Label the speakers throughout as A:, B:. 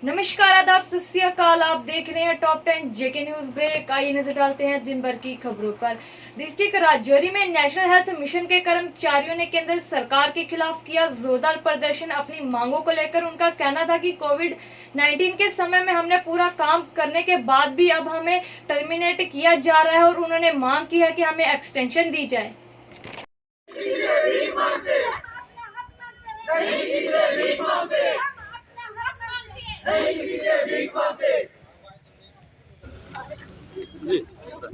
A: नमस्कार, आदाब, सत श्री अकाल। आप देख रहे हैं टॉप 10 जेके न्यूज ब्रेक। आइए नजर डालते हैं दिन भर की खबरों पर। डिस्ट्रिक्ट राजौरी में नेशनल हेल्थ मिशन के कर्मचारियों ने केंद्र सरकार के खिलाफ किया जोरदार प्रदर्शन। अपनी मांगों को लेकर उनका कहना था कि कोविड-19 के समय में हमने पूरा काम करने के बाद भी अब हमें टर्मिनेट किया जा रहा है और उन्होंने मांग की है कि हमें एक्सटेंशन दी जाए।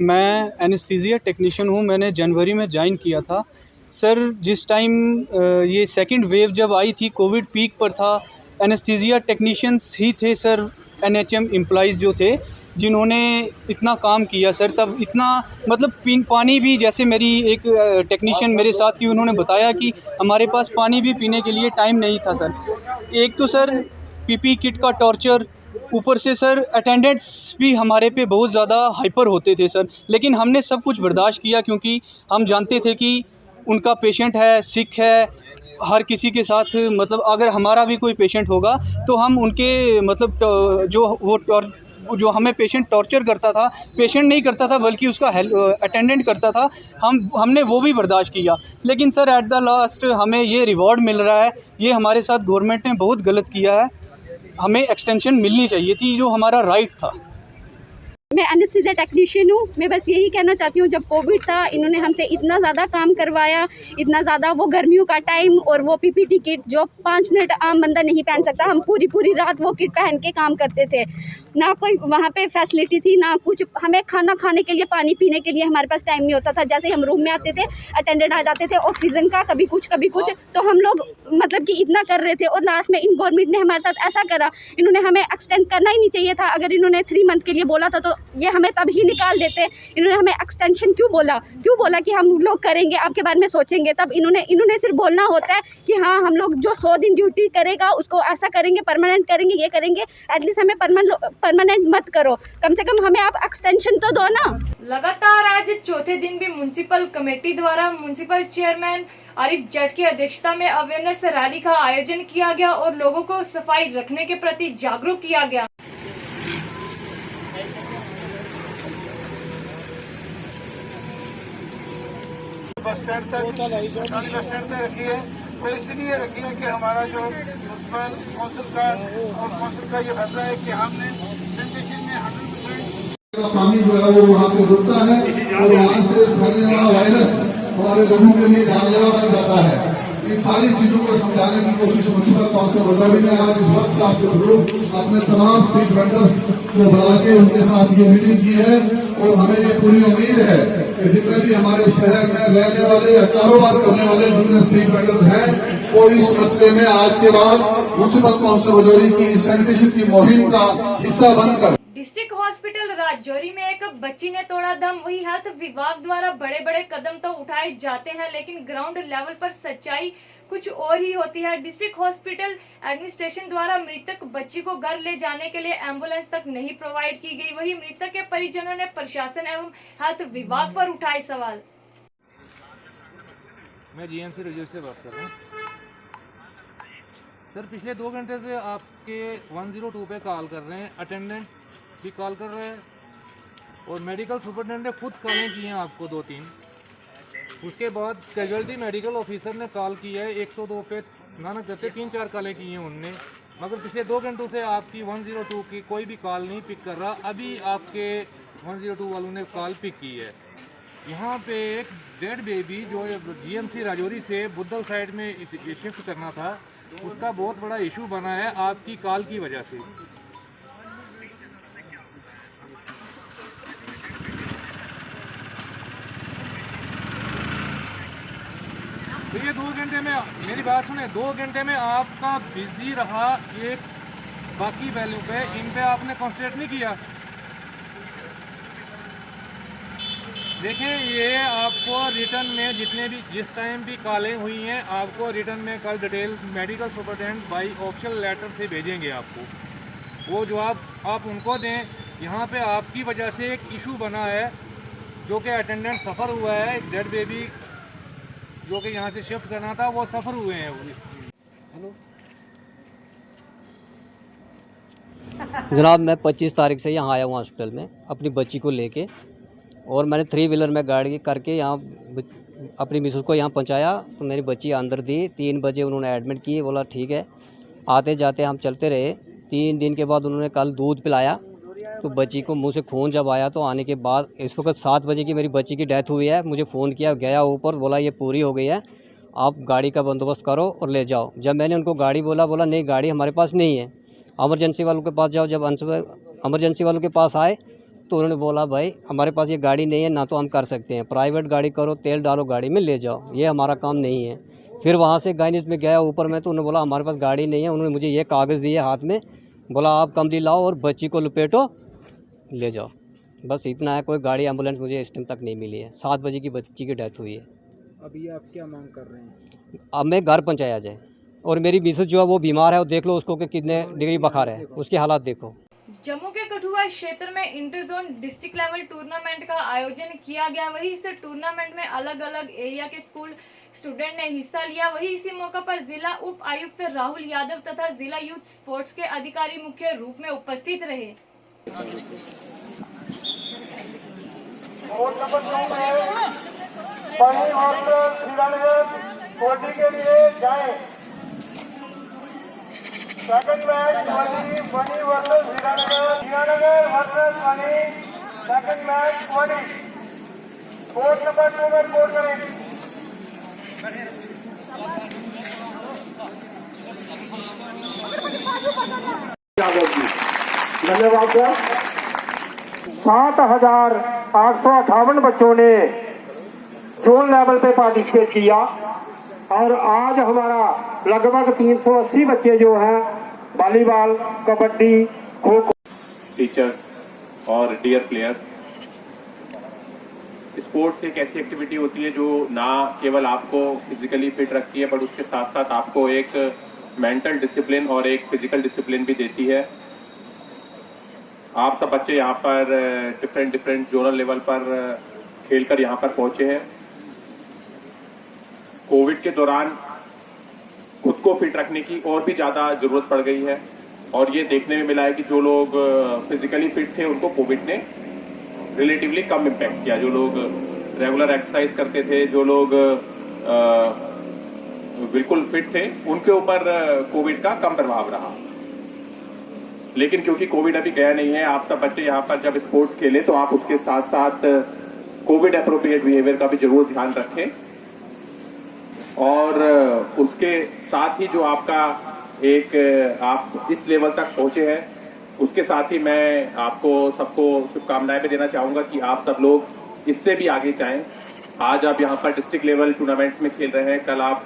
B: मैं एनेस्थीसिया टेक्नीशियन हूँ। मैंने जनवरी में ज्वाइन किया था। सर, जिस टाइम ये सेकंड वेव जब आई थी, कोविड पीक पर था, एनेस्थीसिया टेक्नीशियंस ही थे सर, एनएचएम एम्प्लॉइज़ जो थे जिन्होंने इतना काम किया सर। तब इतना मतलब पानी भी, जैसे मेरी एक टेक्नीशियन मेरे साथ ही, उन्होंने बताया कि हमारे पास पानी भी पीने के लिए टाइम नहीं था सर। एक तो सर पीपी किट का टॉर्चर, ऊपर से सर अटेंडेंट्स भी हमारे पे बहुत ज़्यादा हाइपर होते थे सर। लेकिन हमने सब कुछ बर्दाश्त किया क्योंकि हम जानते थे कि उनका पेशेंट है, सिक है। हर किसी के साथ मतलब अगर हमारा भी कोई पेशेंट होगा तो हम उनके मतलब जो हमें पेशेंट टॉर्चर करता था, पेशेंट नहीं करता था बल्कि उसका अटेंडेंट करता था, हमने वो भी बर्दाश्त किया। लेकिन सर एट द लास्ट हमें ये रिवॉर्ड मिल रहा है। ये हमारे साथ गवर्नमेंट ने बहुत गलत किया है। हमें एक्सटेंशन मिलनी चाहिए थी, जो हमारा राइट था।
C: मैं एनेस्थीसिया टेक्नीशियन हूँ। मैं बस यही कहना चाहती हूँ, जब कोविड था इन्होंने हमसे इतना ज़्यादा काम करवाया, इतना ज़्यादा, वो गर्मियों का टाइम और वो पीपीटी किट जो 5 मिनट आम बंदा नहीं पहन सकता, हम पूरी रात वो किट पहन के काम करते थे। ना कोई वहाँ पे फैसिलिटी थी, ना कुछ। हमें खाना खाने के लिए, पानी पीने के लिए हमारे पास टाइम नहीं होता था। जैसे हम रूम में आते थे, अटेंडेंट आ जाते थे, ऑक्सीजन का कभी कुछ तो हम लोग मतलब कि इतना कर रहे थे। और लास्ट में इन गवर्नमेंट ने हमारे साथ ऐसा करा, इन्होंने हमें एक्सटेंड करना ही नहीं चाहिए था। अगर इन्होंने 3 मंथ के लिए बोला था तो ये हमें तब ही निकाल देते। इन्होंने हमें एक्सटेंशन क्यों बोला कि हम लोग करेंगे, आपके बारे में सोचेंगे। तब इन्होंने सिर्फ बोलना होता है कि हाँ, हम लोग जो 100 दिन ड्यूटी करेगा उसको ऐसा करेंगे, परमानेंट करेंगे, ये करेंगे। एटलीस्ट हमें परमानेंट मत करो, कम से कम हमें आप एक्सटेंशन तो दो ना।
A: लगातार आज चौथे दिन भी म्युनिसिपल कमेटी द्वारा म्युनिसिपल चेयरमैन आरिफ जट की अध्यक्षता में अवेयरनेस रैली का आयोजन किया गया और लोगों को सफाई रखने के प्रति जागरूक किया गया।
D: बस स्टैंड तक रखी है, तो इसलिए रखी है कि हमारा जो म्युनिसिपल काउंसिल का ये फैसला है कि हमने सैनिटेशन में 100%
E: पानी जो है वो वहाँ पे रुकता है और वहाँ से फैलने वाला वायरस हमारे लोगों के लिए जानलेवा बन जाता है। इन सारी चीजों को समझाने की कोशिश म्युनिसिपल काउंसिल रजौरी ने आज इस वक्त आपके थ्रू अपने तमाम स्ट्रीट वेंडर्स को बुला के उनके साथ ये मीटिंग की है। और हमें ये पूरी उम्मीद है कि जितने भी हमारे शहर में रहने वाले या कारोबार करने वाले जितने स्ट्रीट वेंडर्स हैं, वो इस मसले में आज के बाद म्युनिसिपल काउंसिल रजौरी की सैनिटेशन की मुहिम का हिस्सा बनकर।
A: डिस्ट्रिक्ट हॉस्पिटल राजौरी में एक बच्ची ने तोड़ा दम। वही हेल्थ विभाग द्वारा बड़े बड़े कदम तो उठाए जाते हैं, लेकिन ग्राउंड लेवल पर सच्चाई कुछ और ही होती है। डिस्ट्रिक्ट हॉस्पिटल एडमिनिस्ट्रेशन द्वारा मृतक बच्ची को घर ले जाने के लिए एम्बुलेंस तक नहीं प्रोवाइड की गई। वही मृतक के परिजनों ने प्रशासन एवं हेल्थ विभाग पर उठाए सवाल।
F: मैं जीएमसी रजौरी से बात कर रहा हूँ। सर, पिछले 2 घंटे से आपके 102 पे कॉल कर रहे हैं, अटेंडेंट भी कॉल कर रहे हैं और मेडिकल सुपरटेंडेंट ने खुद कॉलें की हैं आपको 2-3। उसके बाद कैजुअलिटी मेडिकल ऑफिसर ने कॉल की है 102 पे, नानक जब से 3-4 कॉलें की हैं उनने, मगर पिछले 2 घंटों से आपकी 102 की कोई भी कॉल नहीं पिक कर रहा। अभी आपके 102 वालों ने कॉल पिक की है। यहाँ पे एक डेड बेबी जो जीएमसी राजौरी से बुद्धल साइड में शिफ्ट करना था, उसका बहुत बड़ा इशू बना है आपकी कॉल की वजह से। तो ये 2 घंटे में, मेरी बात सुने, 2 घंटे में आपका बिजी रहा एक बाकी वैल्यू पे, इन पे आपने कॉन्सेंट्रेट नहीं किया। देखें, ये आपको रिटर्न में जितने भी जिस टाइम भी कॉलें हुई हैं, आपको रिटर्न में कल detail medical superintendent by official letter से भेजेंगे आपको। वो जवाब आप उनको दें। यहाँ पे आपकी वजह से एक इशू बना है जो कि अटेंडेंट सफ़र हुआ है, एक डेड बेबी जो कि यहाँ से शिफ्ट करना था, वो सफ़र हुए हैं। हेलो।
G: जनाब मैं 25 तारीख से यहाँ आया हूँ हॉस्पिटल में अपनी बच्ची को लेके, और मैंने 3 व्हीलर में गाड़ी करके यहाँ अपनी मिसेस को यहाँ पहुँचाया। तो मेरी बच्ची अंदर दी, 3 बजे उन्होंने एडमिट किए, बोला ठीक है। आते जाते हम चलते रहे। 3 दिन के बाद उन्होंने कल दूध पिलाया, तो बच्ची को मुंह से खून जब आया तो आने के बाद इस वक्त 7 बजे की मेरी बच्ची की डेथ हुई है। मुझे फ़ोन किया, गया ऊपर, बोला ये पूरी हो गई है, आप गाड़ी का बंदोबस्त करो और ले जाओ। जब मैंने उनको गाड़ी बोला नहीं गाड़ी हमारे पास नहीं है, एमरजेंसी वालों के पास जाओ। जब एमरजेंसी वालों के पास आए तो उन्होंने बोला भाई हमारे पास ये गाड़ी नहीं है, ना तो हम कर सकते हैं, प्राइवेट गाड़ी करो, तेल डालो गाड़ी में ले जाओ, ये हमारा काम नहीं है। फिर वहाँ से गाइनिस में गया ऊपर में, तो उन्होंने बोला हमारे पास गाड़ी नहीं है। उन्होंने मुझे ये कागज़ दिए हाथ में, बोला आप कमली लाओ और बच्ची को लपेटो ले जाओ। बस इतना है, कोई गाड़ी एम्बुलेंस मुझे इस टाइम तक नहीं मिली है। 7 बजे की बच्ची की डेथ हुई है।
B: अभी आप क्या मांग कर रहे हैं?
G: अब मैं घर पहुँचाया जाए, और मेरी मिसेस जो है वो बीमार है, और देख लो उसको कि कितने डिग्री बुखार है, उसके हालात देखो।
A: जम्मू के कठुआ क्षेत्र में inter zone district level tournament का आयोजन किया गया। वहीं इस टूर्नामेंट में अलग अलग एरिया के स्कूल स्टूडेंट ने हिस्सा लिया। वहीं इसी मौके पर जिला उप आयुक्त राहुल यादव तथा जिला यूथ स्पोर्ट्स के अधिकारी मुख्य रूप में उपस्थित रहे।
D: पानी हॉस्टल श्रीनगर कोटी के लिए जाए। सेकंड मैच बनी वर्सेस श्रीनगर वर्सेस बनी। सेकंड मैच बनी कोर्ट नंबर 2 में कोर्ट करें। धन्यवाद सर। 7,858 बच्चों ने जोन लेवल पे पार्टिसिपेट किया, और आज हमारा लगभग 380 बच्चे जो हैं वॉलीबॉल, कबड्डी, खो खो।
H: टीचर्स और डियर प्लेयर्स, स्पोर्ट्स एक ऐसी एक्टिविटी होती है जो ना केवल आपको फिजिकली फिट रखती है, बट उसके साथ साथ आपको एक मेंटल डिसिप्लिन और एक फिजिकल डिसिप्लिन भी देती है। आप सब बच्चे यहाँ पर डिफरेंट जोनल लेवल पर खेलकर यहाँ पर पहुंचे हैं। कोविड के दौरान खुद को फिट रखने की और भी ज्यादा जरूरत पड़ गई है, और ये देखने में मिला है कि जो लोग फिजिकली फिट थे उनको कोविड ने रिलेटिवली कम इम्पैक्ट किया। जो लोग रेगुलर एक्सरसाइज करते थे, जो लोग बिल्कुल फिट थे, उनके ऊपर कोविड का कम प्रभाव रहा। लेकिन क्योंकि कोविड अभी गया नहीं है, आप सब बच्चे यहाँ पर जब स्पोर्ट्स खेले तो आप उसके साथ साथ कोविड अप्रोप्रिएट बिहेवियर का भी जरूर ध्यान रखें, और उसके साथ ही जो आपका एक आप इस लेवल तक पहुंचे हैं, उसके साथ ही मैं आपको सबको शुभकामनाएं भी देना चाहूंगा कि आप सब लोग इससे भी आगे जाएं। आज आप यहाँ पर डिस्ट्रिक्ट लेवल टूर्नामेंट्स में खेल रहे हैं, कल आप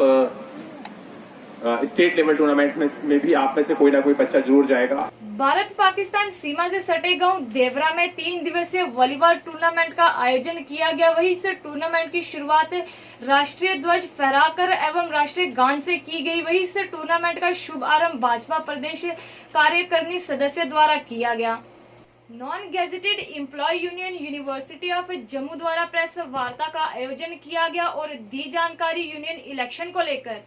H: स्टेट लेवल टूर्नामेंट में भी आप में से कोई ना कोई बच्चा जरूर जाएगा।
A: भारत पाकिस्तान सीमा से सटे गांव देवरा में 3 दिवसीय वॉलीबॉल टूर्नामेंट का आयोजन किया गया। वहीं इस टूर्नामेंट की शुरुआत राष्ट्रीय ध्वज फहराकर एवं राष्ट्रीय गान से की गई। वहीं इस टूर्नामेंट का शुभारंभ भाजपा प्रदेश कार्यकारिणी सदस्य द्वारा किया गया। Non gazetted employ union university of Jammu द्वारा प्रेस वार्ता का आयोजन किया गया और दी जानकारी यूनियन इलेक्शन को लेकर।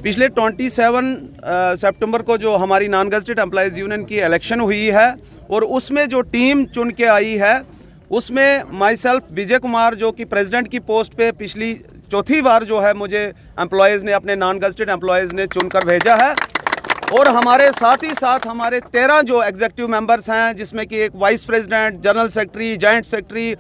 I: पिछले 27 सितंबर को जो हमारी नॉन गेजेटेड एम्प्लॉयज़ यूनियन की इलेक्शन हुई है, और उसमें जो टीम चुन के आई है उसमें माई सेल्फ विजय कुमार, जो कि प्रेसिडेंट की पोस्ट पे पिछली चौथी बार जो है मुझे एम्प्लॉयज़ ने, अपने नॉन गेजेटेड एम्प्लॉयज़ ने चुनकर भेजा है। और हमारे साथ ही साथ हमारे 13 जो एग्जीक्यूटिव मेंबर्स हैं, जिसमें कि एक vice president, general secretary, joint secretary,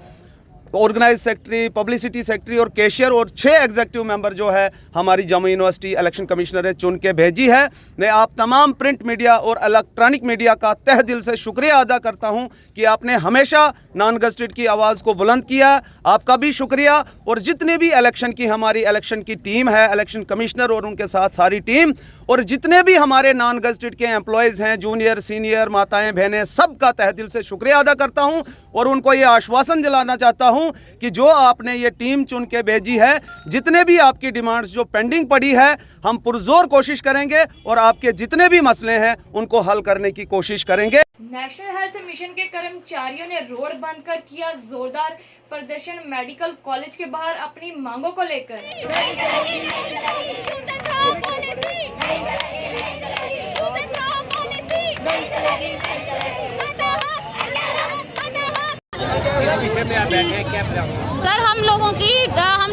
I: organize secretary, publicity secretary और कैशियर, और 6 एग्जीक्यूटिव मेंबर जो है हमारी जम्मू यूनिवर्सिटी इलेक्शन कमिश्नर ने चुन के भेजी है। मैं आप तमाम प्रिंट मीडिया और इलेक्ट्रॉनिक मीडिया का तहे दिल से शुक्रिया अदा करता हूं कि आपने हमेशा नॉन गेजेटेड की आवाज़ को बुलंद किया। आपका भी शुक्रिया। और जितने भी इलेक्शन की हमारी इलेक्शन की टीम है, इलेक्शन कमिश्नर और उनके साथ सारी टीम, और जितने भी हमारे नॉन गेजेटेड के एम्प्लॉयज़ हैं, जूनियर, सीनियर, माताएँ, बहनें, सबका तहे दिल से शुक्रिया अदा करता हूँ, और उनको ये आश्वासन दिलाना चाहता हूँ हूं कि जो आपने ये टीम चुन के भेजी है, जितने भी आपकी डिमांड्स जो पेंडिंग पड़ी है, हम पुरजोर कोशिश करेंगे और आपके जितने भी मसले हैं उनको हल करने की कोशिश करेंगे।
A: नेशनल हेल्थ मिशन के कर्मचारियों ने रोड बंद कर किया जोरदार प्रदर्शन मेडिकल कॉलेज के बाहर अपनी मांगों को लेकर।
C: सर हम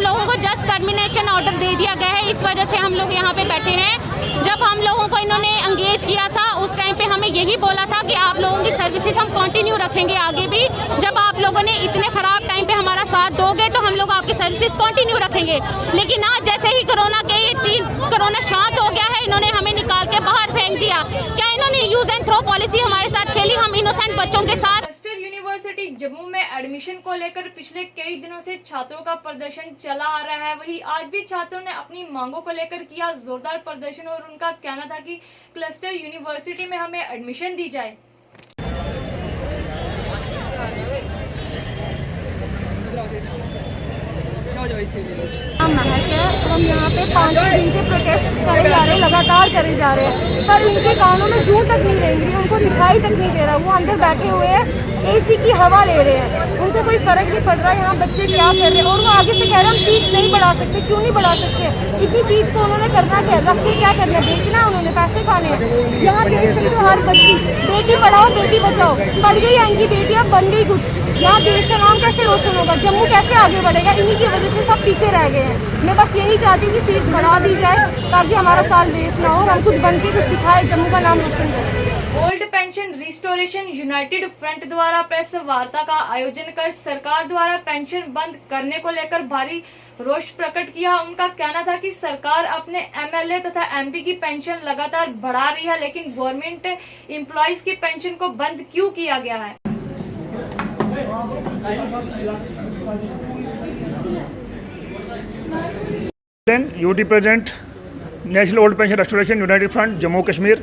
C: लोगों को जस्ट टर्मिनेशन ऑर्डर दे दिया गया है, इस वजह से हम लोग यहाँ पे बैठे हैं। जब हम लोगों को इन्होंने एंगेज किया था उस टाइम पे हमें यही बोला था कि आप लोगों की सर्विसेज हम कंटिन्यू रखेंगे आगे भी। जब आप लोगों ने इतने खराब टाइम पे हमारा साथ दोगे तो हम लोग आपकी सर्विसेज कंटिन्यू रखेंगे। लेकिन आज जैसे ही कोरोना शांत हो गया है, इन्होंने हमें निकाल के बाहर फेंक दिया। क्या इन्होंने यूज एंड थ्रो पॉलिसी हमारे साथ खेली, हम इनोसेंट बच्चों के साथ।
A: क्लस्टर यूनिवर्सिटी जम्मू में एडमिशन को लेकर पिछले कई दिनों से छात्रों का प्रदर्शन चला आ रहा है। वहीं आज भी छात्रों ने अपनी मांगों को लेकर किया जोरदार प्रदर्शन और उनका कहना था कि क्लस्टर यूनिवर्सिटी में हमें एडमिशन दी जाए।
J: हम यहाँ पे 5 दिन से प्रोटेस्ट करे जा रहे हैं, लगातार करे जा रहे हैं, पर उनके कानों में जूं तक नहीं रेंग रही, उनको दिखाई तक नहीं दे रहा। वो अंदर बैठे हुए हैं, एसी की हवा ले रहे हैं, उनको कोई फर्क नहीं पड़ रहा है यहाँ बच्चे क्या कर रहे हैं। और वो आगे से कह रहे हैं हम सीट नहीं बढ़ा सकते। क्यों नहीं बढ़ा सकते? इतनी सीट को उन्होंने करना क्या, रख के क्या करना, बेचना, उन्होंने पैसे खाने हैं। यहाँ देख सकते हो हर बच्ची बेटी पढ़ाओ बेटी बचाओ, पढ़ गई है इनकी बेटी, अब बन गई कुछ। यहाँ देश का नाम कैसे रोशन होगा, जम्मू कैसे आगे बढ़ेगा? इन्हीं की वजह से सब पीछे रह गए हैं। मैं बस यही चाहती हूँ कि सीट बढ़ा दी जाए ताकि हमारा साल वेस्ट ना हो और हम कुछ बन के कुछ दिखाए, जम्मू का नाम रोशन करे।
A: Old pension restoration United front द्वारा प्रेस वार्ता का आयोजन कर सरकार द्वारा पेंशन बंद करने को लेकर भारी रोष प्रकट किया। उनका कहना था कि सरकार अपने एमएलए तथा एमपी की पेंशन लगातार बढ़ा रही है, लेकिन गवर्नमेंट एम्प्लॉइज की पेंशन को बंद क्यों किया गया है।
K: UT present national old pension restoration United front Jammu Kashmir.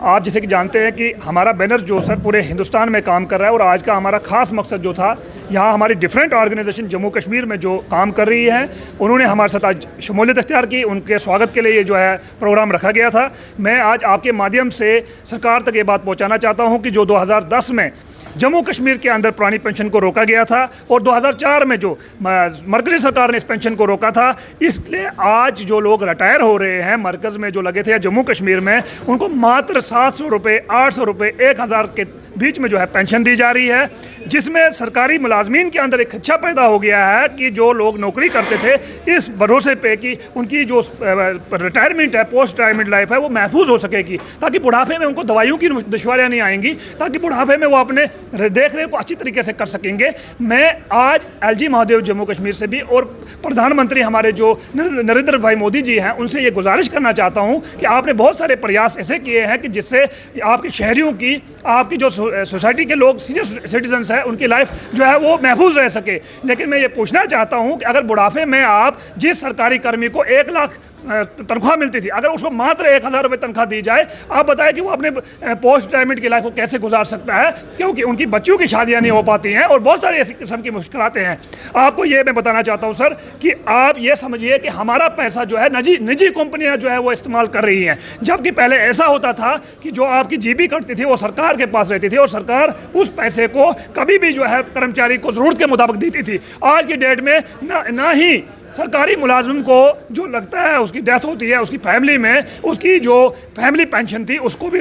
K: आप जैसे कि जानते हैं कि हमारा बैनर जो सर पूरे हिंदुस्तान में काम कर रहा है और आज का हमारा ख़ास मकसद जो था, यहाँ हमारी डिफरेंट ऑर्गेनाइजेशन जम्मू कश्मीर में जो काम कर रही है उन्होंने हमारे साथ आज शमूलियत इख्तियार की। उनके स्वागत के लिए ये जो है प्रोग्राम रखा गया था। मैं आज आपके माध्यम से सरकार तक ये बात पहुँचाना चाहता हूँ कि जो 2010 में जम्मू कश्मीर के अंदर पुरानी पेंशन को रोका गया था और 2004 में जो मरकज़ी सरकार ने इस पेंशन को रोका था, इसलिए आज जो लोग रिटायर हो रहे हैं मरकज़ में जो लगे थे या जम्मू कश्मीर में, उनको मात्र 700 रुपये, 800 रुपये, 1000 के बीच में जो है पेंशन दी जा रही है, जिसमें सरकारी मुलाजमीन के अंदर एक खदशा पैदा हो गया है कि जो लोग नौकरी करते थे इस भरोसे पे कि उनकी जो रिटायरमेंट है, पोस्ट रिटायरमेंट लाइफ है, वो महफूज हो सकेगी, ताकि बुढ़ापे में उनको दवाइयों की दुश्वारियाँ नहीं आएंगी, ताकि बुढ़ापे में वो अपने देख रेख को अच्छी तरीके से कर सकेंगे। मैं आज एलजी महादेव जम्मू कश्मीर से भी और प्रधानमंत्री हमारे जो नरेंद्र भाई मोदी जी हैं उनसे ये गुजारिश करना चाहता हूँ कि आपने बहुत सारे प्रयास ऐसे किए हैं कि जिससे आपके शहरियों की, आपकी जो सोसाइटी के लोग सीनियर सिटीजन्स हैं उनकी लाइफ जो है वो महफूज रह सके। लेकिन मैं ये पूछना चाहता हूँ कि अगर बुढ़ापे में आप जिस सरकारी कर्मी को 1 लाख तनख्वाह मिलती थी, अगर उसको मात्र 1000 रुपये तनख्वाह दी जाए, आप बताएं कि वो अपने पोस्ट रिटायरमेंट की लाइफ को कैसे गुजार सकता है, क्योंकि उनकी बच्चों की शादियां नहीं हो पाती हैं और बहुत सारी ऐसी किस्म की मुश्किलातें हैं। आपको ये मैं बताना चाहता हूँ सर कि आप ये समझिए कि हमारा पैसा जो है निजी कंपनियां जो है वो इस्तेमाल कर रही हैं, जबकि पहले ऐसा होता था कि जो आपकी जीबी कटती थी वो सरकार के पास रहती थी और सरकार उस पैसे को कभी भी जो है कर्मचारी को ज़रूरत के मुताबिक देती थी। आज की डेट में ना ही सरकारी मुलाजिम को जो लगता है उसकी डेथ होती है, उसकी फैमिली में उसकी जो फैमिली पेंशन थी उसको भी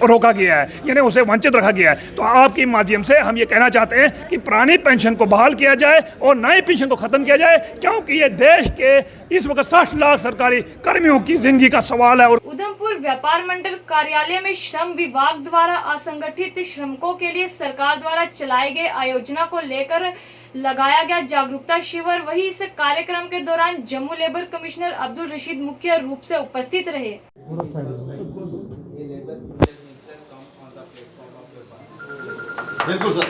K: रोका गया है, यानी उसे वंचित रखा गया है। तो आपके माध्यम से हम ये कहना चाहते हैं कि पुरानी पेंशन को बहाल किया जाए और नई पेंशन को ख़त्म किया जाए, क्योंकि ये देश के इस वक्त 60 लाख सरकारी कर्मियों की जिंदगी का सवाल है। और
A: उधमपुर व्यापार मंडल कार्यालय में श्रम विभाग द्वारा असंगठित श्रमिकों के लिए सरकार द्वारा चलाए गए आयोजना को लेकर लगाया गया जागरूकता शिविर। वही इस कार्यक्रम के दौरान जम्मू लेबर कमिश्नर अब्दुल रशीद मुख्य रूप से उपस्थित रहे।
E: बिल्कुल सर।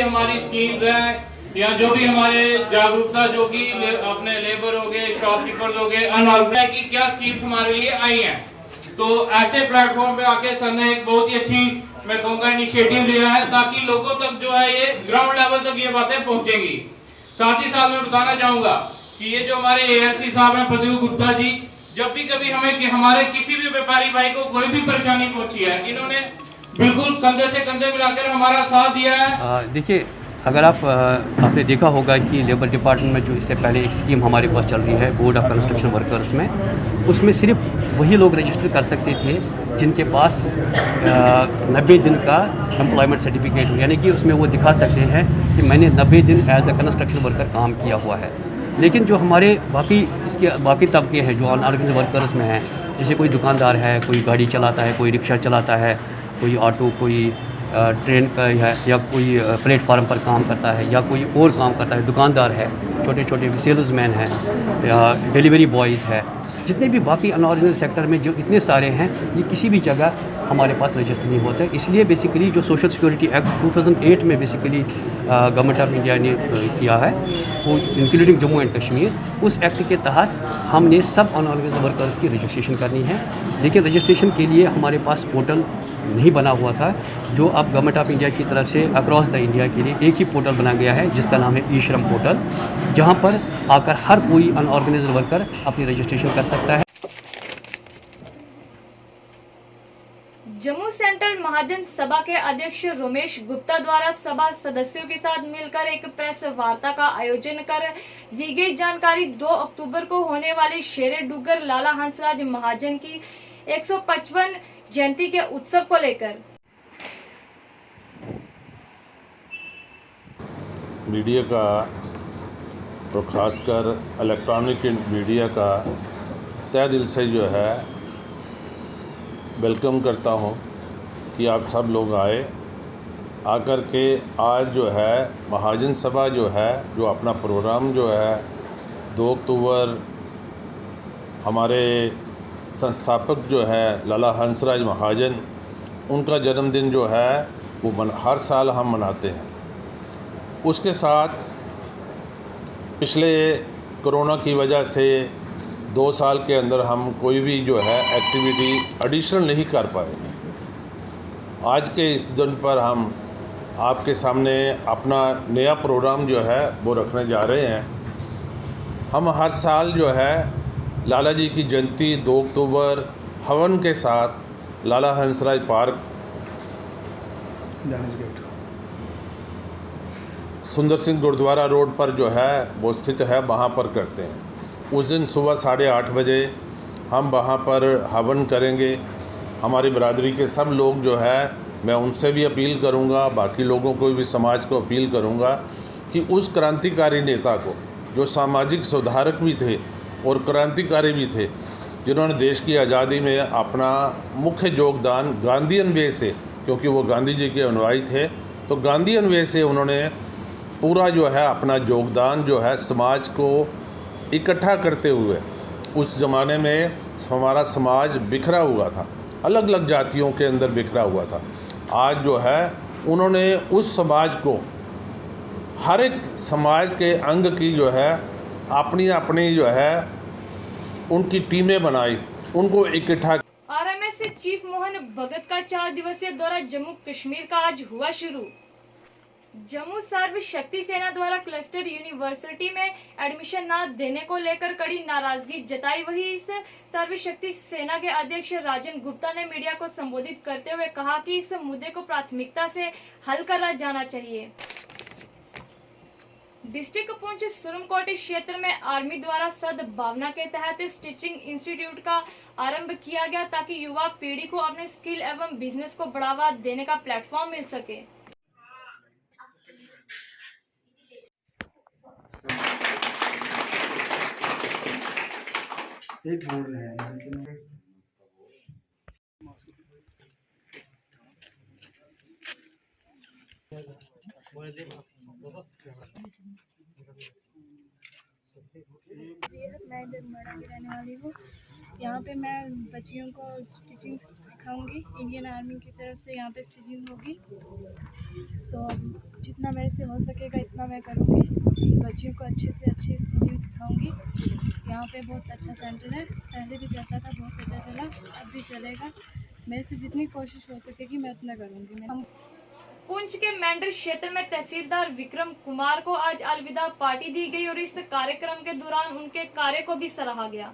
F: हमारी स्कीम्स हैं या जो भी हमारे जागरूकता जो कि अपने लेबर हो गए, शॉपकीपर्स हो गए, अनऑर्गेनाइज की क्या स्कीम्स हमारे लिए आई हैं, तो ऐसे प्लेटफॉर्म पे आके सर ने एक बहुत ही अच्छी, मैं कहूँगा, इनिशिएटिव लिया है ताकि लोगों तक जो है ये ग्राउंड लेवल तक ये बातें पहुंचेंगी। साथ ही साथ मैं बताना चाहूंगा कि ये जो हमारे एएलसी साहब हैं प्रदीप गुप्ता जी, जब भी कभी हमारे किसी भी व्यापारी भाई को कोई भी परेशानी पहुंची है, इन्होंने बिल्कुल कंधे से कंधे मिलाकर हमारा साथ दिया है।
L: देखिए, अगर आपने देखा होगा कि लेबर डिपार्टमेंट में जो इससे पहले एक स्कीम हमारे पास चल रही है बोर्ड ऑफ कंस्ट्रक्शन वर्कर्स में, उसमें सिर्फ वही लोग रजिस्टर कर सकते थे जिनके पास 90 दिन का एम्प्लॉयमेंट सर्टिफिकेट हो, यानी कि उसमें वो दिखा सकते हैं कि मैंने 90 दिन एज अ कंस्ट्रक्शन वर्कर काम किया हुआ है। लेकिन जो हमारे बाकी तबके हैं जो अनऑर्गेनाइज्ड वर्कर्स में हैं, जैसे कोई दुकानदार है, कोई गाड़ी चलाता है, कोई रिक्शा चलाता है, कोई ऑटो, कोई ट्रेन का है, या कोई प्लेटफार्म पर काम करता है, या कोई और काम करता है, दुकानदार है, छोटे छोटे सेल्समैन हैं, या डिलीवरी बॉयज़ है, जितने भी बाकी अनऑर्गेनाइज्ड सेक्टर में जो इतने सारे हैं, ये किसी भी जगह हमारे पास रजिस्टर नहीं होते। इसलिए बेसिकली जो सोशल सिक्योरिटी एक्ट 2008 में बेसिकली गवर्नमेंट ऑफ इंडिया ने किया है, वो इंक्लूडिंग जम्मू एंड कश्मीर, उस एक्ट के तहत हमने सब अनऑर्गेनाइज्ड वर्कर्स की रजिस्ट्रेशन करनी है। लेकिन रजिस्ट्रेशन के लिए हमारे पास पोर्टल नहीं बना हुआ था, जो अब गवर्नमेंट ऑफ इंडिया की तरफ से अक्रॉस द इंडिया के लिए एक ही पोर्टल बना गया है जिसका नाम है ई श्रम पोर्टल, जहां पर आकर हर कोई अनऑर्गेनाइज्ड वर्कर अपनी रजिस्ट्रेशन कर सकता है।
A: जम्मू सेंट्रल महाजन सभा के अध्यक्ष रोमेश गुप्ता द्वारा सभा सदस्यों के साथ मिलकर एक प्रेस वार्ता का आयोजन कर दी गई जानकारी 2 अक्टूबर को होने वाली शेरे डुग्गर लाला हंसराज महाजन की 155 जयंती के उत्सव को लेकर।
M: मीडिया का और ख़ासकर इलेक्ट्रॉनिक मीडिया का तहे दिल से जो है वेलकम करता हूं कि आप सब लोग आए, आकर के आज जो है महाजन सभा जो है, जो अपना प्रोग्राम जो है 2 अक्टूबर हमारे संस्थापक जो है लाला हंसराज महाजन, उनका जन्मदिन जो है वो हर साल हम मनाते हैं। उसके साथ पिछले कोरोना की वजह से 2 साल के अंदर हम कोई भी जो है एक्टिविटी एडिशनल नहीं कर पाए। आज के इस दिन पर हम आपके सामने अपना नया प्रोग्राम जो है वो रखने जा रहे हैं। हम हर साल जो है लाला जी की जयंती 2 अक्टूबर हवन के साथ लाला हंसराज पार्क सुंदर सिंह गुरुद्वारा रोड पर जो है वो स्थित है, वहाँ पर करते हैं। उस दिन सुबह 8:30 बजे हम वहाँ पर हवन करेंगे। हमारी बरादरी के सब लोग जो है, मैं उनसे भी अपील करूँगा, बाकी लोगों को भी, समाज को अपील करूँगा कि उस क्रांतिकारी नेता को, जो सामाजिक सुधारक भी थे और क्रांतिकारी भी थे, जिन्होंने देश की आज़ादी में अपना मुख्य योगदान गांधीयन वे से, क्योंकि वो गांधी जी के अनुयायी थे, तो गांधीयन वे से उन्होंने पूरा जो है अपना योगदान जो है समाज को इकट्ठा करते हुए, उस ज़माने में हमारा समाज बिखरा हुआ था, अलग अलग जातियों के अंदर बिखरा हुआ था। आज जो है उन्होंने उस समाज को, हर एक समाज के अंग की जो है अपनी अपनी जो है उनकी टीमें बनाई, उनको इकट्ठा।
A: आरएमएस से चीफ मोहन भगत का 4 दिवसीय दौरा जम्मू कश्मीर का आज हुआ शुरू। जम्मू सर्व शक्ति सेना द्वारा क्लस्टर यूनिवर्सिटी में एडमिशन न देने को लेकर कड़ी नाराजगी जताई। वही इस सर्व शक्ति सेना के अध्यक्ष राजन गुप्ता ने मीडिया को संबोधित करते हुए कहा कि इस मुद्दे को प्राथमिकता से हल करा जाना चाहिए। डिस्ट्रिक्ट पुंछ सुरमकोटी क्षेत्र में आर्मी द्वारा सद्भावना के तहत स्टिचिंग इंस्टीट्यूट का आरंभ किया गया ताकि युवा पीढ़ी को अपने स्किल एवं बिजनेस को बढ़ावा देने का प्लेटफॉर्म मिल सके।
B: एक बोल रहे हैं
J: मैं जगमड़ा की रहने वाली हूँ। यहाँ पे मैं बच्चियों को स्टिचिंग सिखाऊंगी। इंडियन आर्मी की तरफ से यहाँ पे स्टिचिंग होगी, तो जितना मेरे से हो सकेगा इतना मैं करूँगी। बच्चियों को अच्छे से अच्छी स्टिचिंग सिखाऊंगी। यहाँ पे बहुत अच्छा सेंटर है, पहले भी जाता था, बहुत अच्छा चला। अब भी चलेगा। मेरे से जितनी कोशिश हो सकेगी मैं उतना करूँगी। मैं
A: पुंछ के मेंढर क्षेत्र में तहसीलदार विक्रम कुमार को आज अलविदा पार्टी दी गई और इस कार्यक्रम के दौरान उनके कार्य को भी सराहा गया।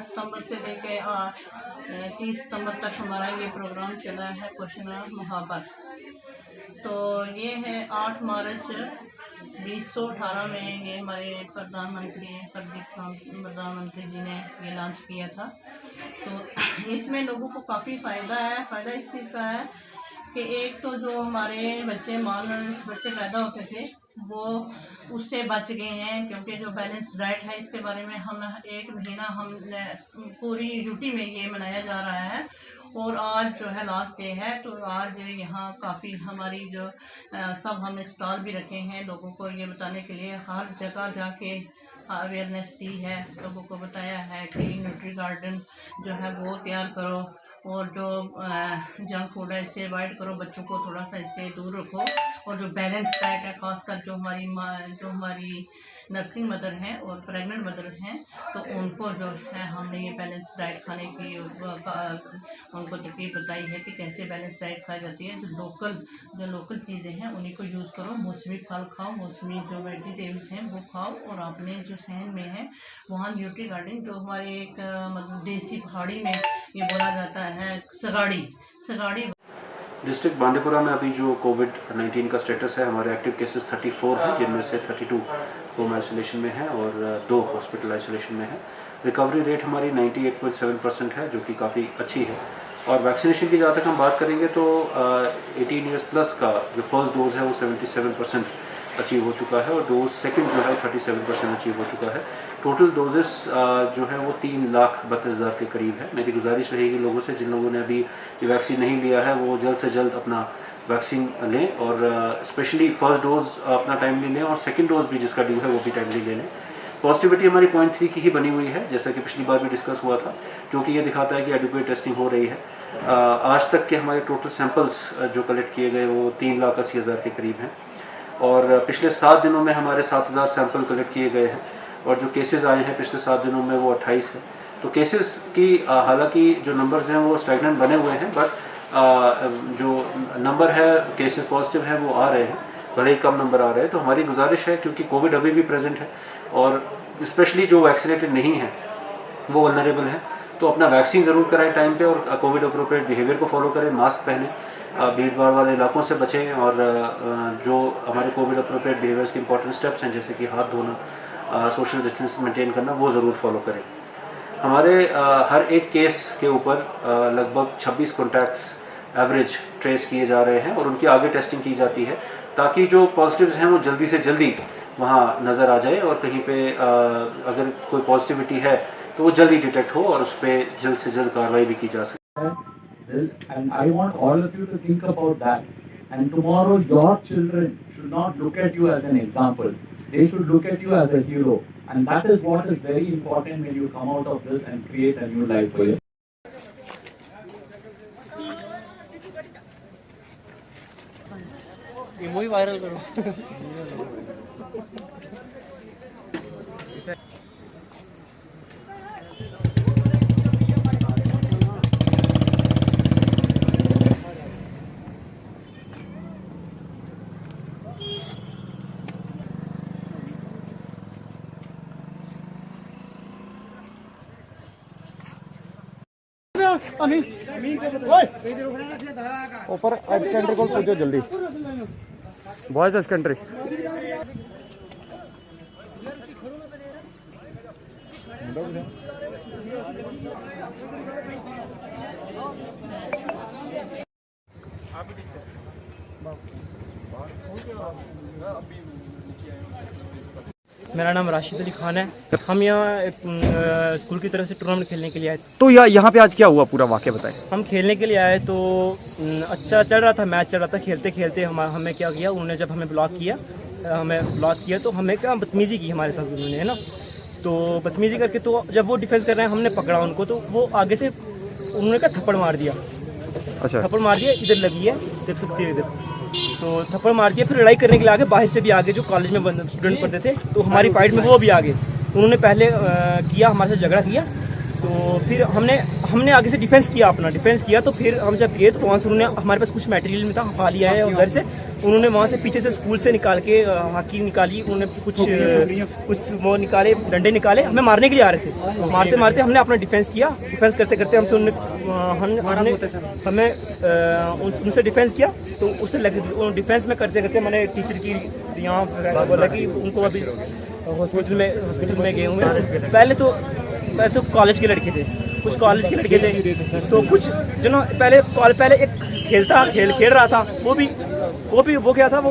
N: सितंबर से लेकर 30 सितंबर तक हमारा ये प्रोग्राम चला है क्वेश्चन मुहावरा। तो ये है 8 मार्च 2018 में ये हमारे प्रधानमंत्री जी ने ये लॉन्च किया था। तो इसमें लोगों को काफ़ी फ़ायदा इस चीज़ का है कि एक तो जो हमारे बच्चे पैदा होते थे वो उससे बच गए हैं, क्योंकि जो बैलेंस डाइट है इसके बारे में हम 1 महीना हम पूरी यूटी में ये मनाया जा रहा है। और आज जो है लास्ट डे है, तो आज यहाँ काफ़ी हमारी जो सब हमने स्टॉल भी रखे हैं लोगों को ये बताने के लिए। हर जगह जाके अवेयरनेस दी है, लोगों को बताया है कि न्यूट्री गार्डन जो है वो तैयार करो और जो जंक फूड है इससे अवॉइड करो, बच्चों को थोड़ा सा इससे दूर रखो। और जो बैलेंस डाइट है, खासकर जो हमारी नर्सिंग मदर हैं और प्रेग्नेंट मदर हैं, तो उनको जो है हमने ये बैलेंस डाइट खाने की उनको तकलीफ बताई है कि कैसे बैलेंस डाइट खाई जाती है। जो लोकल चीज़ें हैं उन्हीं को यूज़ करो, मौसमी फल खाओ, मौसमी जो वेजिटेबल्स हैं वो खाओ। और आपने जो सहन में है वहाँ न्यूट्री गार्डन जो हमारे एक मतलब देसी पहाड़ी में ये बोला जाता है सगाड़ी।
O: डिस्ट्रिक्ट बांदीपुरा में अभी जो कोविड-19 का स्टेटस है, हमारे एक्टिव केसेस 34 हैं, जिनमें से 32 होम आइसोलेशन में है और 2 हॉस्पिटल आइसोलेशन में है। रिकवरी रेट हमारी 98.7% है, जो कि काफ़ी अच्छी है। और वैक्सीनेशन की जहाँ तक हम बात करेंगे तो 18 ईयर्स प्लस का जो फर्स्ट डोज है वो 77% अचीव हो चुका है और डोज सेकंड जो है 37% अचीव हो चुका है। टोटल डोजेस जो है वो 3,32,000 के करीब है। मेरी गुजारिश रहेगी लोगों से, जिन लोगों ने अभी ये वैक्सीन नहीं लिया है वो जल्द से जल्द अपना वैक्सीन लें और स्पेशली फर्स्ट डोज अपना टाइमली लें और सेकंड डोज भी जिसका ड्यू है वो भी टाइमली ले लें। पॉजिटिविटी हमारी 0.3 की ही बनी हुई है, जैसा कि पिछली बार भी डिस्कस हुआ था, जो कि ये दिखाता है कि एडिक्वेट टेस्टिंग हो रही है। आज तक के हमारे टोटल सैंपल्स जो कलेक्ट किए गए वो 3,80,000 के करीब हैं और पिछले 7 दिनों में हमारे 7,000 सैंपल कलेक्ट किए गए हैं और जो केसेस आए हैं पिछले 7 दिनों में वो 28 है। तो केसेस की हालांकि जो नंबर्स हैं वो स्टैग्नेंट बने हुए हैं, बट जो नंबर है केसेस पॉजिटिव हैं वो आ रहे हैं, भले ही कम नंबर आ रहे हैं। तो हमारी गुजारिश है, क्योंकि कोविड अभी भी प्रेजेंट है और स्पेशली जो वैक्सीनेटेड नहीं है वो वल्नरेबल हैं, तो अपना वैक्सीन ज़रूर कराएं टाइम पे और कोविड अप्रोप्रिएट बिहेवियर को फॉलो करें, मास्क पहनें, भीड़ भाड़ वाले इलाकों से बचें और जो हमारे कोविड अप्रोप्रिएट बिहेवियर्स के इंपॉर्टेंट स्टेप्स हैं जैसे कि हाथ धोना, सोशल डिस्टेंस मेंटेन करना, वो ज़रूर फॉलो करें। हमारे हर एक केस के ऊपर लगभग 26 कॉन्टैक्ट्स एवरेज ट्रेस किए जा रहे हैं और उनकी आगे टेस्टिंग की जाती है ताकि जो पॉजिटिव्स हैं वो जल्दी से जल्दी वहाँ नज़र आ जाए और कहीं पे अगर कोई पॉजिटिविटी है तो वो जल्दी डिटेक्ट हो और उस पर जल्द से जल्द कार्रवाई भी की जा सके।
P: And I want all of you to think about that. And tomorrow your children should not look at you as an example. They should look at you as a hero. And that is what is very important when you come out of this and create a new life for yourself.
Q: ये वही viral करो।
F: ऊपर extender को पूछो जल्दी, boys extender.
Q: मेरा नाम राशिद अली खान है। हम यहाँ स्कूल की तरफ से टूर्नामेंट खेलने के लिए आए।
R: तो यहाँ पे आज क्या हुआ, पूरा वाक़या बताएं।
Q: हम खेलने के लिए आए तो अच्छा चल रहा था, मैच चल रहा था। खेलते खेलते हमें क्या किया, उन्होंने जब हमें ब्लॉक किया तो हमें क्या बदतमीज़ी की हमारे साथ उन्होंने, है ना। तो बदतमीज़ी करके तो जब वो डिफेंस कर रहे हैं हमने पकड़ा उनको, तो वो आगे से उन्होंने क्या थप्पड़ मार दिया।
R: अच्छा,
Q: थप्पड़ मार दिया, इधर लगी है, देख सकते हो इधर। तो थप्पड़ मार दिया, फिर लड़ाई करने के लिए आगे, बाहर से भी आगे जो कॉलेज में स्टूडेंट पढ़ते थे, तो हमारी फाइट में वो भी आगे। उन्होंने पहले किया, हमारे साथ झगड़ा किया। तो फिर हमने आगे से डिफेंस किया। तो फिर हम जब गए तो वहाँ से उन्होंने हमारे पास कुछ मटेरियल में था, खा लिया है उधर से। उन्होंने वहाँ से पीछे से स्कूल से निकाल के हॉकी निकाली, उन्होंने कुछ वो निकाले, डंडे निकाले, हमें मारने के लिए आ रहे थे। मारते मारते हमने अपना डिफेंस किया। डिफेंस करते करते हमने उनसे डिफेंस किया। तो उससे लगे डिफेंस में करते करते मैंने टीचर की यहाँ बोला कि उनको अभी हॉस्पिटल में गए हुए हैं। पहले तो कॉलेज के लड़के थे, कुछ कॉलेज के लड़के थे, तो कुछ जो ना पहले एक खेल रहा था, वो क्या था, वो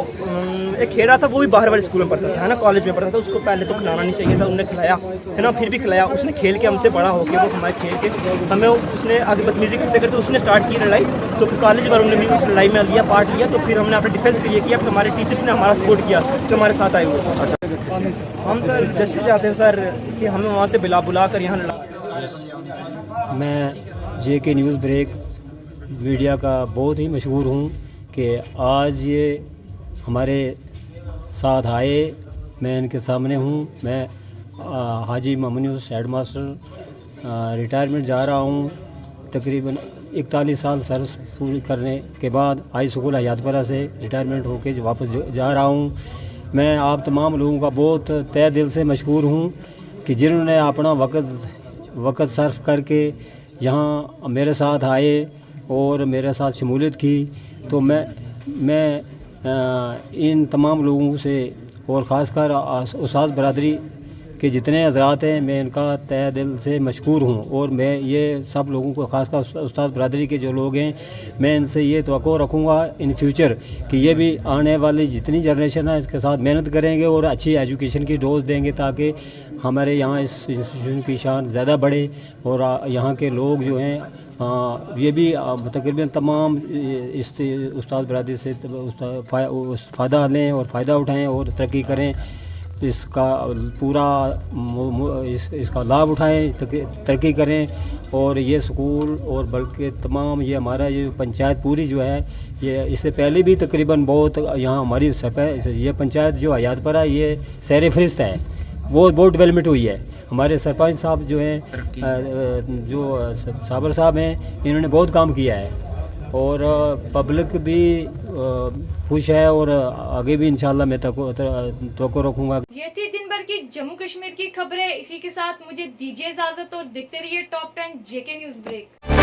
Q: एक खेल रहा था, वो भी बाहर वाले स्कूल में पढ़ता था, है ना, कॉलेज में पढ़ता था। उसको पहले तो खिलाना नहीं चाहिए था, उन्होंने खिलाया, है ना, फिर भी खिलाया। उसने खेल के हमसे बड़ा हो गया, वो हमारे खेल के हमें उसने आगे बदतमीजी करते करते उसने स्टार्ट की लड़ाई। तो फिर कॉलेज वालों ने भी उस लड़ाई में पार्ट लिया। तो फिर हमने अपने डिफेंस के लिए किया, फिर हमारे टीचर्स ने हमारा सपोर्ट किया जो हमारे साथ आए हुए। हम सर जस्टिस चाहते हैं सर कि हमें वहाँ से बुला कर यहाँ लड़ा।
S: मैं JK न्यूज़ ब्रेक मीडिया का बहुत ही मशहूर हूँ कि आज ये हमारे साथ आए, मैं इनके सामने हूँ। मैं हाजी ममनूस हेड मास्टर रिटायरमेंट जा रहा हूँ। तकरीबन 41 साल सर्विस पूरी करने के बाद हाई स्कूल हयातपुरा से रिटायरमेंट होकर वापस जा रहा हूँ। मैं आप तमाम लोगों का बहुत तहे दिल से मशहूर हूँ कि जिन्होंने अपना वक़्त सर्फ करके यहाँ मेरे साथ आए और मेरे साथ शमूलियत की। तो मैं इन तमाम लोगों से और ख़ासकर उस्ताद बरादरी के जितने हज़रात हैं, मैं इनका तहे दिल से मशकूर हूँ। और मैं ये सब लोगों को, ख़ासकर उस्ताद बरादरी के जो लोग हैं, मैं इनसे ये तवक्को रखूँगा इन फ्यूचर कि ये भी आने वाली जितनी जनरेशन है इसके साथ मेहनत करेंगे और अच्छी एजुकेशन की डोज देंगे ताकि हमारे यहाँ इस इंस्टीट्यूशन की शान ज़्यादा बढ़े और यहाँ के लोग जो हैं ये भी तकरीबन तमाम इस उस्ताद बरादरी से फ़ायदा लें और फ़ायदा उठाएँ और तरक्की करें। इसका पूरा इसका लाभ उठाएं, तरक्की करें। और ये स्कूल और बल्कि तमाम ये हमारा ये पंचायत पूरी जो है, ये इससे पहले भी तकरीबन बहुत यहाँ हमारी ये पंचायत जो हयातपुरा ये सैर फहरिस्त है, वो बहुत डेवलपमेंट हुई है। हमारे सरपंच साहब जो हैं, जो साबर साहब हैं, इन्होंने बहुत काम किया है और पब्लिक भी खुश है और आगे भी इंशाल्लाह मैं तवक्को रखूँगा।
A: ये थी दिन भर की जम्मू कश्मीर की खबरें। इसी के साथ मुझे दीजिए इजाजत और देखते रहिए टॉप 10 JK न्यूज़ ब्रेक।